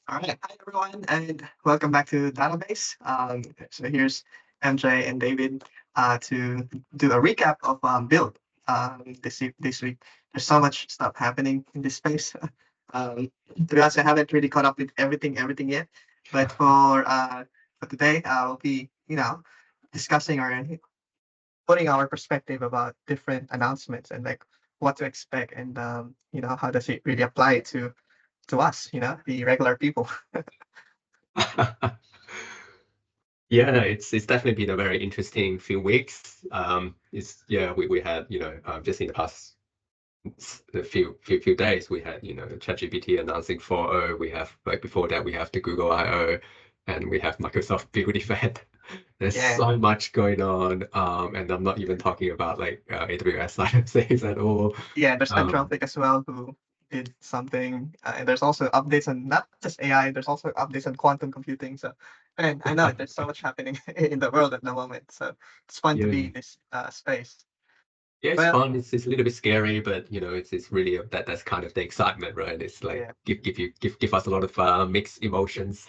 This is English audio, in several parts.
All right, hi everyone, and welcome back to Database. So here's MJ and David to do a recap of Build this week. There's so much stuff happening in this space. To be honest, I haven't really caught up with everything yet. But for today, we'll be discussing or putting our perspective about different announcements and like what to expect and how does it really apply to us, the regular people. Yeah, it's definitely been a very interesting few weeks. It's yeah, we had just in the past a few days we had ChatGPT announcing 4.0. We have like before that we have the Google I/O, and we have Microsoft Build event. There's Yeah. so much going on, and I'm not even talking about like AWS side of things at all. Yeah, there's Um, Anthropic as well who did something, and there's also updates on not just AI. There's also updates on quantum computing. So, and I know there's so much happening in the world at the moment. So it's fun to be yeah. in this space. Yeah, it's Well, fun. It's a little bit scary, but it's really that's kind of the excitement, right? It's like yeah, give us a lot of mixed emotions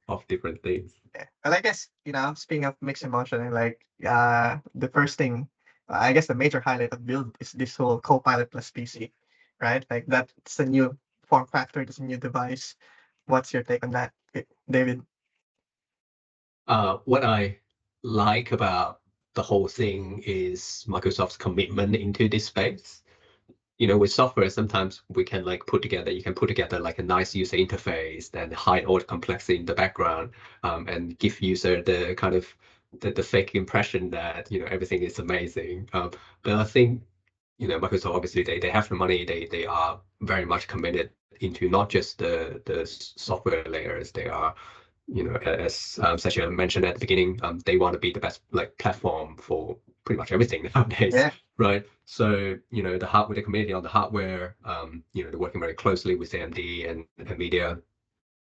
of different things. yeah. Well, I guess speaking of mixed emotion, and like the first thing, I guess the major highlight of Build is this whole Copilot plus PC, right? Like that's a new form factor. It's a new device. What's your take on that, David? What I like about the whole thing is Microsoft's commitment into this space. With software, sometimes we can like you can put together like a nice user interface, then hide all the complexity in the background, and give user the kind of the fake impression that everything is amazing. But I think Microsoft obviously they have the money, they are very much committed into not just the software layers. They are as Sachin mentioned at the beginning, they want to be the best like platform for pretty much everything nowadays, Yeah. right? So the hardware, the community on the hardware, they're working very closely with AMD and NVIDIA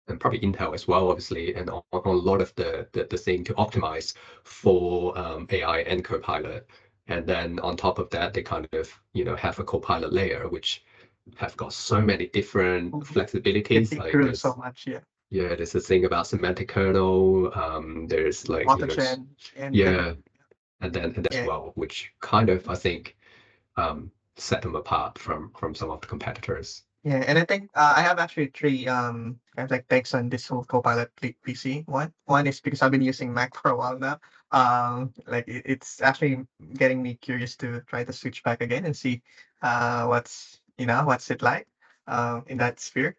and probably Intel as well, obviously, and on a lot of the thing to optimize for AI and Copilot. And then on top of that, they kind of have a Copilot layer which have got so many different Mhm. It flexibilities. Like improves so much. Yeah. there's a thing about semantic kernel. There's like Autogen and yeah, and as yeah, well, which kind of I think set them apart from some of the competitors. yeah. And I think I have actually three kind of like takes on this whole Copilot PC. One is because I've been using Mac for a while now. Like it's actually getting me curious to try to switch back again and see what's it like in that sphere.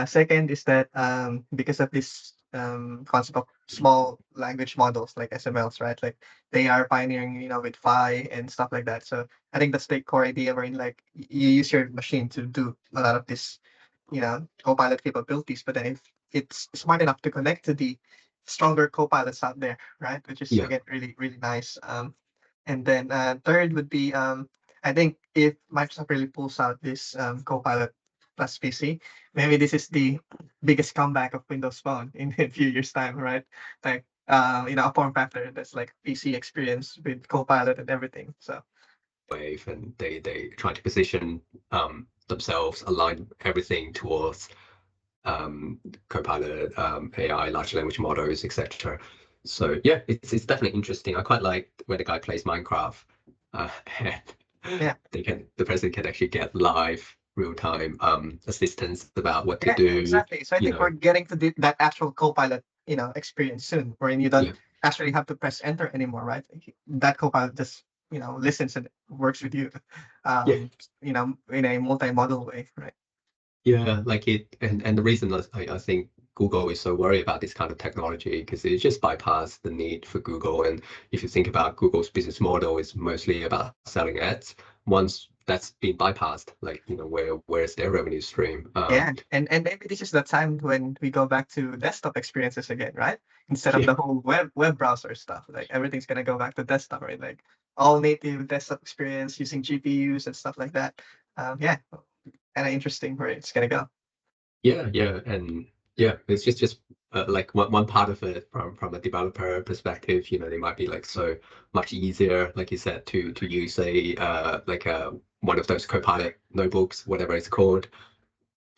Second is that because of this concept of small language models like SMLs, right? Like they are pioneering, with Phi and stuff like that. So I think that's the core idea wherein like you use your machine to do a lot of this, Copilot capabilities. But then if it's smart enough to connect to the stronger Copilots out there, right? Which is Yeah, again really nice. And then third would be I think if Microsoft really pulls out this Copilot plus PC, maybe this is the biggest comeback of Windows Phone in a few years' time, right? Like a form factor that's like PC experience with Copilot and everything. So wave, and they try to position themselves, align everything towards um, Copilot, AI, large language models, etc. So yeah, it's definitely interesting. I quite like when the guy plays Minecraft, and yeah. the person can actually get live real time assistance about what to Yeah, do. exactly. So I You think we're know, getting to that actual Copilot, experience soon, wherein you don't yeah, actually have to press enter anymore, right? That Copilot just, listens and works with you, yeah, in a multi-model way, right? yeah. Like it, and the reason I think Google is so worried about this kind of technology because it just bypassed the need for Google. And if you think about Google's business model, it's mostly about selling ads. Once that's been bypassed, like where's their revenue stream? Yeah, and maybe this is the time when we go back to desktop experiences again, right? Instead of Yeah, the whole web browser stuff, like everything's gonna go back to desktop, right? Like all native desktop experience using GPUs and stuff like that. Yeah, kind of interesting where it's gonna go. yeah, and yeah, it's just like one part of it from a developer perspective. They might be like so much easier, like you said, to use a like a one of those Copilot notebooks, whatever it's called,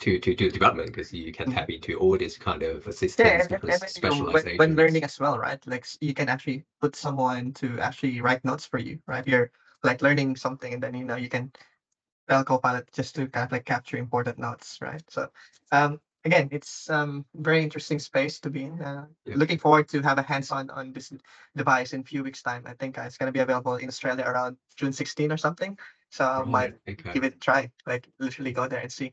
to do development because you can Mhm. tap into all these kind of Yeah, assistance and when when learning specializations. as well, right? Like you can actually put someone to actually write notes for you, right? You're like learning something, and then you can tell Copilot just to kind of like capture important notes, right? So, again, it's very interesting space to be in. Yeah. Looking forward to have a hands-on on this device in a few weeks' time. I think it's gonna be available in Australia around June 16 or something. So I might Right. Okay. give it a try. Like literally go there and see.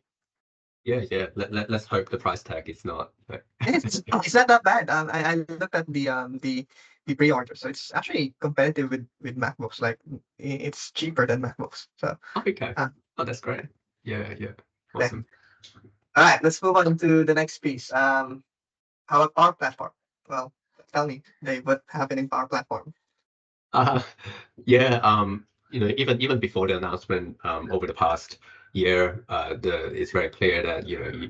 Yeah. Yeah. Let's hope the price tag is not. It's not that bad. I looked at the pre-order, so it's actually competitive with MacBooks. Like it's cheaper than MacBooks. So Okay. uh, Oh, that's great. Yeah. Yeah. yeah. Awesome. All right, let's move on to the next piece. How about Power Platform? Well, tell me, Dave, what happened in Power Platform? Uh, yeah, even before the announcement, over the past year, it's very clear that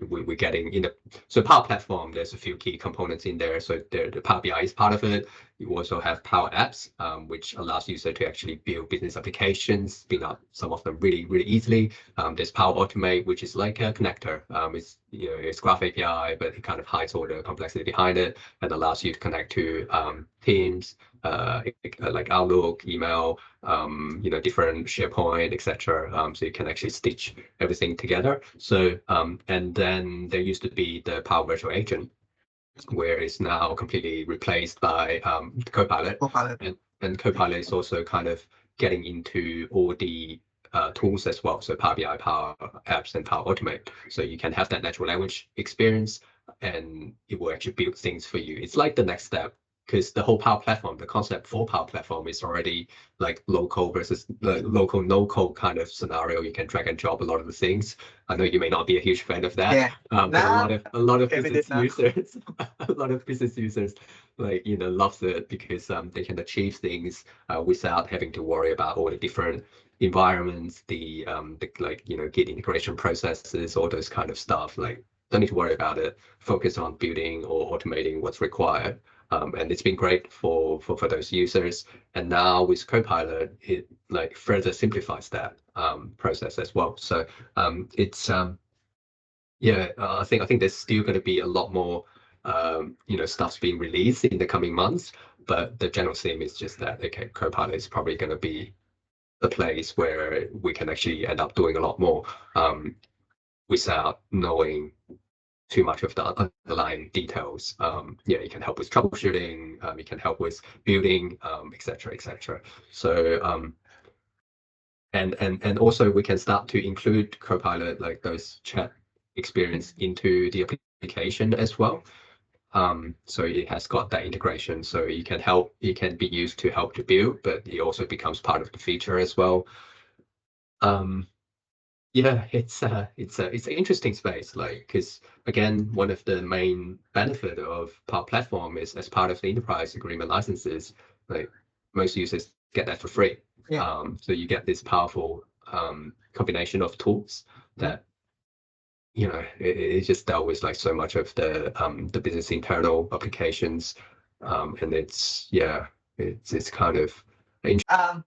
we're getting in the so Power Platform. There's a few key components in there. So the Power BI is part of it. You also have Power Apps, which allows user to actually build business applications, spin up some of them really easily. There's Power Automate, which is like a connector. It's Graph API, but it kind of hides all the complexity behind it and allows you to connect to Teams, like Outlook, email, different SharePoint, etc. So you can actually stitch everything together. So and then there used to be the Power Virtual Agent, where it's now completely replaced by Copilot, Copilot. and Copilot is also kind of getting into all the tools as well. So Power BI, Power Apps, and Power Automate. So you can have that natural language experience, and it will actually build things for you. It's like the next step because the whole Power Platform, the concept for Power Platform is already like local versus the local no code kind of scenario. You can drag and drop a lot of the things. I know you may not be a huge fan of that, Yeah. but Nah, a lot of okay with it business now. users, a lot of business users, like loves it because they can achieve things without having to worry about all the different environments, the like Git integration processes, all those kind of stuff. Like don't need to worry about it. Focus on building or automating what's required. And it's been great for those users. And now with Copilot, it like further simplifies that process as well. So it's yeah, I think there's still going to be a lot more, stuff's being released in the coming months. But the general theme is just that okay, Copilot is probably going to be the place where we can actually end up doing a lot more without knowing too much of the underlying details. Yeah, it can help with troubleshooting. It can help with building, etc., etc. So and also we can start to include Copilot like those chat experience into the application as well. So it has got that integration, so it can be used to help to build, but it also becomes part of the feature as well. Um, yeah, it's an interesting space, like because again, one of the main benefit of Power Platform is as part of the enterprise agreement licenses, like most users get that for free. Yeah. So you get this powerful combination of tools Mhm. that it just dealt with like so much of the business internal applications, and it's kind of Um,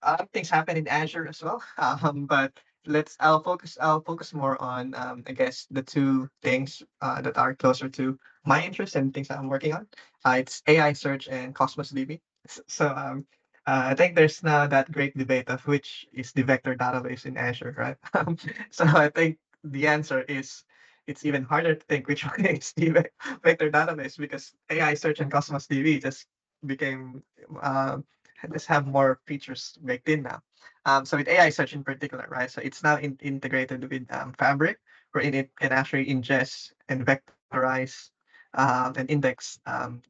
other things happen in Azure as well. But I'll focus more on I guess the two things that are closer to my interest and things that I'm working on. It's AI search and Cosmos DB. So I think there's now that great debate of which is the vector database in Azure, right? So I think the answer is it's even harder to think which one is the vector database because AI search and Cosmos DB just became just have more features baked in now. So with AI search in particular, right? So it's now integrated with Fabric, wherein it can actually ingest and vectorize and index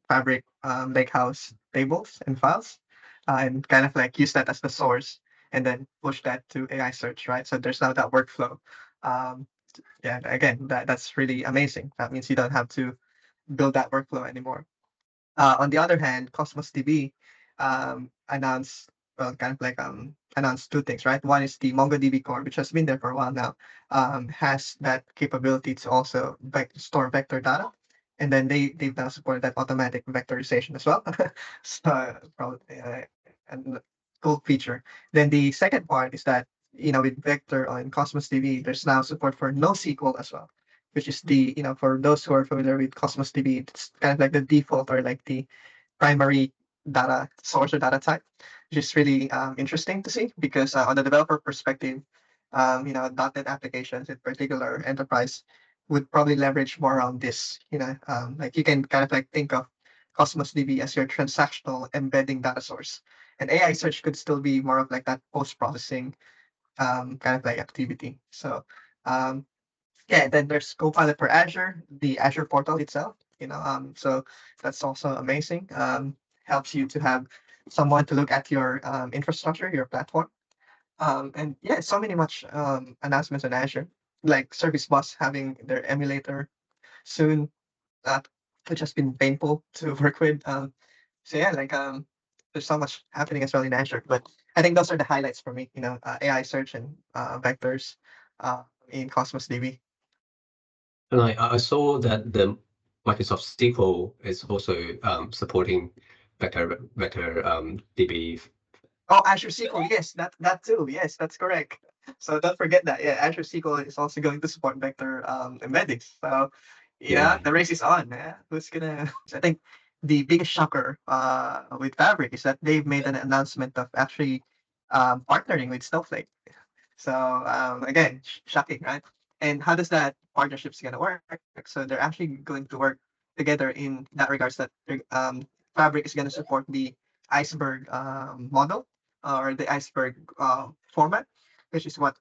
Fabric lakehouse tables and files, and kind of like use that as the source, and then push that to AI search, right? So there's now that workflow. Um, yeah, again, that's really amazing. That means you don't have to build that workflow anymore. On the other hand, Cosmos DB announced kind of like announced two things, right? One is the MongoDB core, which has been there for a while now, has that capability to also store vector data, and then they've now supported that automatic vectorization as well. So probably a cool feature. Then the second part is that with Vector on Cosmos DB, there's now support for NoSQL as well. which is the, for those who are familiar with Cosmos DB, it's kind of like the default or like the primary data source or data type, which is really interesting to see because on the developer perspective, .NET applications in particular, enterprise would probably leverage more on this. Like you can kind of like think of Cosmos DB as your transactional embedding data source, and AI search could still be more of like that post processing kind of like activity. So um, yeah, then there's Copilot for Azure, the Azure portal itself. So that's also amazing. Helps you to have someone to look at your infrastructure, your platform. And yeah, so many much announcements on Azure, like Service Bus having their emulator soon, uh, which has been painful to work with. So yeah, like there's so much happening as well in Azure. But I think those are the highlights for me. AI search and vectors in Cosmos DB. And I saw that the Microsoft SQL is also supporting vector DB. Oh, Azure SQL, yes, that too. Yes, that's correct. So don't forget that. Yeah, Azure SQL is also going to support vector embeddings. So Yeah. the race is on. Yeah, who's gonna? I think the biggest shocker with Fabric is that they've made an announcement of actually partnering with Snowflake. So again, shocking, right? And how does that partnership's gonna work? So they're actually going to work together in that regards that Fabric is gonna support the iceberg model or the iceberg format, which is what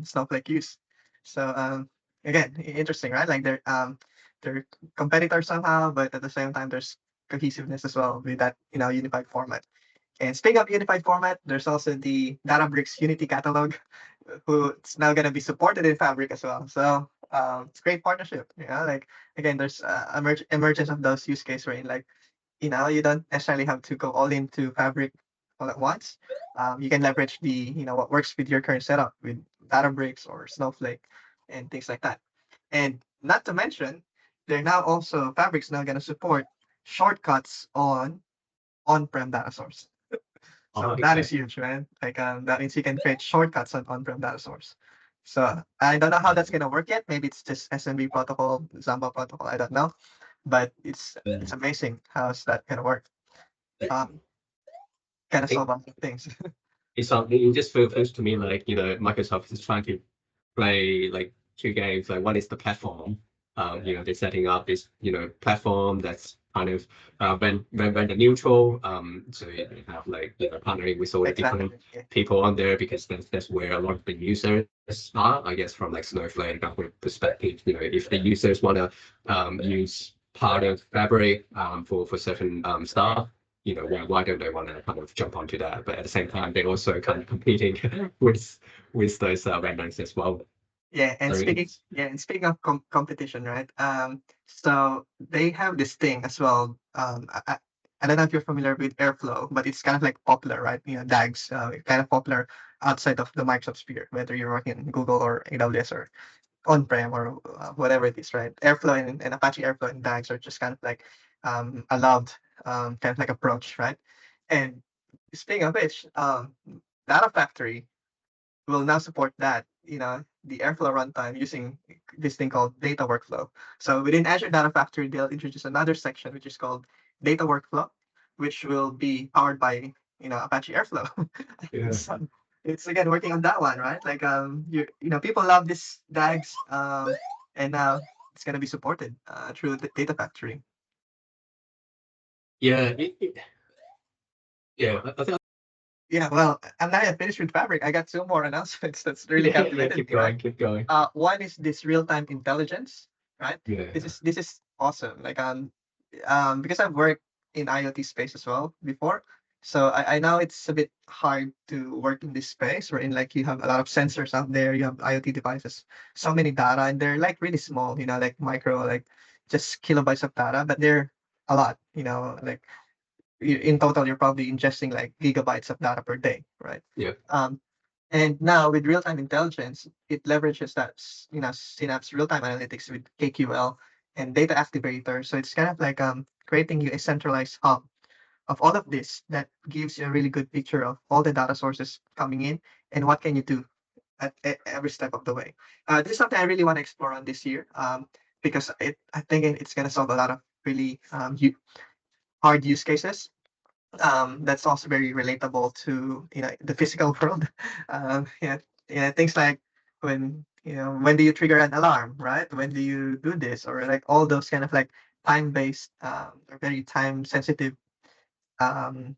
Snowflake use. So again, interesting, right? Like they're competitors somehow, but at the same time there's cohesiveness as well with that unified format. And speaking of unified format, there's also the Databricks Unity catalog, who it's now going to be supported in Fabric as well. So it's great partnership. Like again, there's emergence of those use cases where like you don't necessarily have to go all into Fabric all at once. You can leverage the what works with your current setup with Databricks or Snowflake and things like that. And not to mention, they're now also Fabric's now going to support shortcuts on-prem data source. Oh, So that is okay. huge, man. Like that means you can create shortcuts on on-prem data source. So I don't know how that's gonna work yet. Maybe it's just SMB protocol, Zamba protocol. I don't know, but it's amazing how's that gonna work. Um, Kind of It, solve a lot of things. it just feels to me like Microsoft is trying to play like two games. Like one is the platform. They're setting up this platform that's kind of vendor neutral. So you have like partnering with all the different Exactly. Yeah. people on there because that's where a lot of the users are. I guess from like Snowflake perspective, if the users want to use part of Fabric for certain stuff, why don't they want to kind of jump onto that? But at the same time, they're also kind of competing with those vendors as well. Yeah, and So it's speaking of competition, right? So they have this thing as well. I don't know if you're familiar with Airflow, but it's kind of like popular, right? DAGs, kind of popular outside of the Microsoft sphere, whether you're working in Google or AWS or on-prem or whatever it is, right? Airflow and Apache Airflow and DAGs are just kind of like a loved kind of like approach, right? And speaking of which, Data Factory will now support that, the Airflow runtime using this thing called data workflow. So within Azure Data Factory, they'll introduce another section which is called data workflow, which will be powered by, Apache Airflow. yeah. So it's again working on that one, right? Like people love this DAGs, and now it's gonna be supported through the Data Factory. Yeah, yeah. I think Yeah, well, I'm not yet finished with Fabric. I got two more announcements that's really yeah, captivated keep me, right? going, keep going. One is this real-time intelligence, right? This Yeah, is this is awesome. Like because I've worked in IoT space as well before, so I know it's a bit hard to work in this space wherein like you have a lot of sensors out there, you have IoT devices, so many data, and they're like really small, like micro, like just kilobytes of data, but they're a lot, like in total you're probably ingesting like gigabytes of data per day, right? yeah, Um, and now with real-time intelligence, it leverages that Synapse real-time analytics with KQL and data activator. So it's kind of like creating you a centralized hub of all of this that gives you a really good picture of all the data sources coming in and what can you do. at every step of the way. This is something I really want to explore on this year, because I think it's going to solve a lot of really hard use cases. That's also very relatable to the physical world. Yeah, yeah, things like when do you trigger an alarm, right? When do you do this, or like all those kind of like time-based or very time-sensitive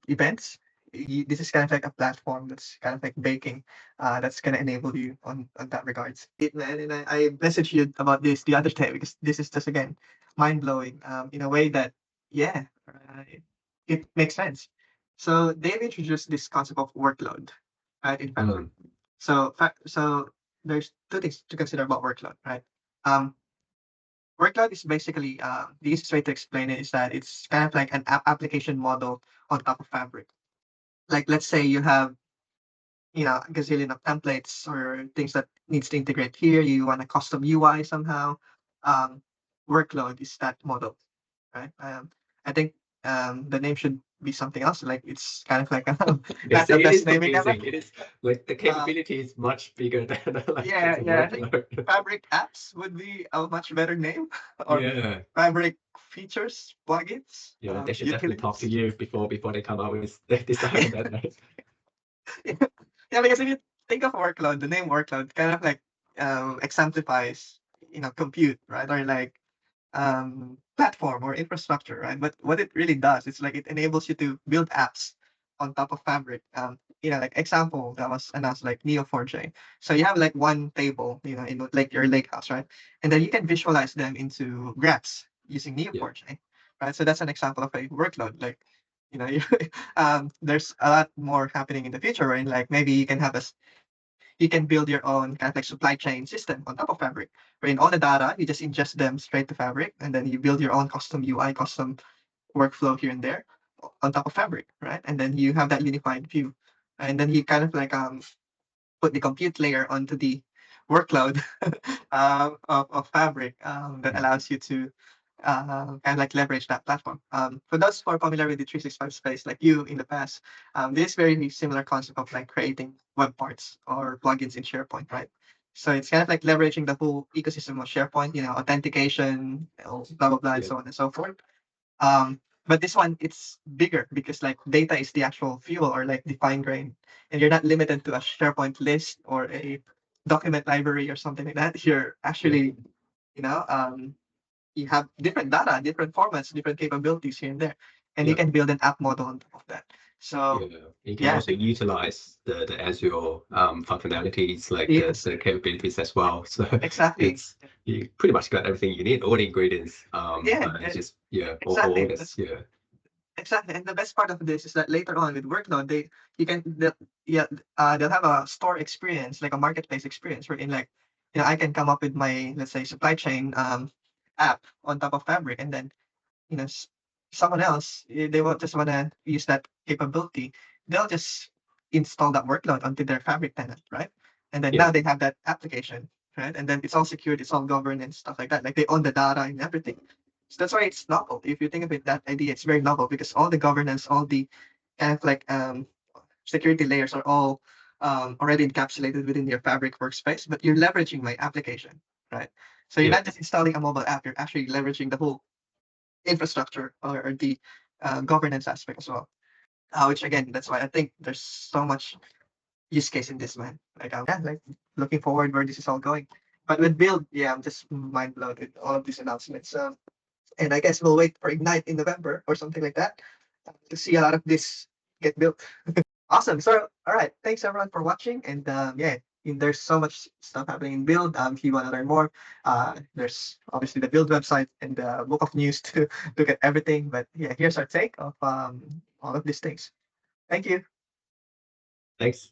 events. This is kind of like a platform that's kind of like baking, that's gonna enable you on that regards. And I messaged you about this the other day because this is just again mind blowing, in a way that yeah, it makes sense. So they've introduced this concept of workload, right, in Fabric. Mm. So there's two things to consider about workload, right? Um, Workload is basically, the easiest way to explain it is that it's kind of like an application model on top of Fabric. Like let's say you have a gazillion of templates or things that needs to integrate here. You want a custom UI somehow. Um, Workload is that model, right? I think the name should be something else. Like it's kind of like not the It best is naming ever. confusing. It is like the Uh, capability is much bigger than like yeah, just a yeah. I think workload. Fabric Apps would be a much better name, or Yeah, Fabric features, plugins, yeah, they should definitely talk to utilities. you before they come out with they decide on that. Right? Yeah, because if you think of workload, the name workload kind of like exemplifies, compute, right? Or like platform or infrastructure, right? But what it really does, it's like it enables you to build apps on top of Fabric. Like example that was announced like Neo4j. So you have like one table, in like your lake house, right? And then you can visualize them into graphs using Yeah, Neo4j, right? So that's an example of a workload. Like, you, there's a lot more happening in the future, right? Like maybe you can build your own kind of like supply chain system on top of Fabric, wherein all the data you just ingest them straight to Fabric, and then you build your own custom UI, custom workflow here and there on top of Fabric, right? And then you have that unified view, and then you kind of like put the compute layer onto the workload of Fabric, that mm, allows you to kind of like leverage that platform. For those who are familiar with the 365 space, like you in the past, this is very similar concept of like creating web parts or plugins in SharePoint, right? So it's kind of like leveraging the whole ecosystem of SharePoint, authentication, blah blah blah, and yeah, so on and so forth. But this one it's bigger because like data is the actual fuel or like the fine grain, and you're not limited to a SharePoint list or a document library or something like that. You're yeah, actually, you know, you have different data, different formats, different capabilities here and there, and you yeah. can build an app model on top of that. So Yeah, you can yeah, also utilize the Azure functionalities, like yes, the capabilities as well. So exactly. it's you pretty much got everything you need, all the ingredients. Yeah, It's just yeah, all exactly. this, yeah, Exactly, and the best part of this is that later on with workload, you can yeah, they'll have a store experience, like a marketplace experience, wherein like, I can come up with my, let's say, supply chain app on top of Fabric, and then you know s- someone else, they will just want to use that capability, they'll just install that workload onto their Fabric tenant, right? And then yeah, now they have that application, right? And then it's all secured, it's all governed and stuff like that. Like they own the data and everything. So that's why it's novel. If you think of it, that idea, it's very novel because all the governance, all the kind of like security layers are all already encapsulated within your Fabric workspace, but you're leveraging my application, right? So you're yeah, not just installing a mobile app, you're actually leveraging the whole infrastructure or the governance aspect as well. Which again, that's why I think there's so much use case in this, man. Like, yeah, like looking forward where this is all going. But with build, yeah, I'm just mind blown with all of these announcements. And I guess we'll wait for Ignite in November or something like that, to see a lot of this get built. Awesome. So, all right. Thanks everyone for watching. And yeah, there's so much stuff happening in Build. If you want to learn more, there's obviously the Build website and the book of news to look at everything. But yeah, here's our take of all of these things. Thank you. thanks.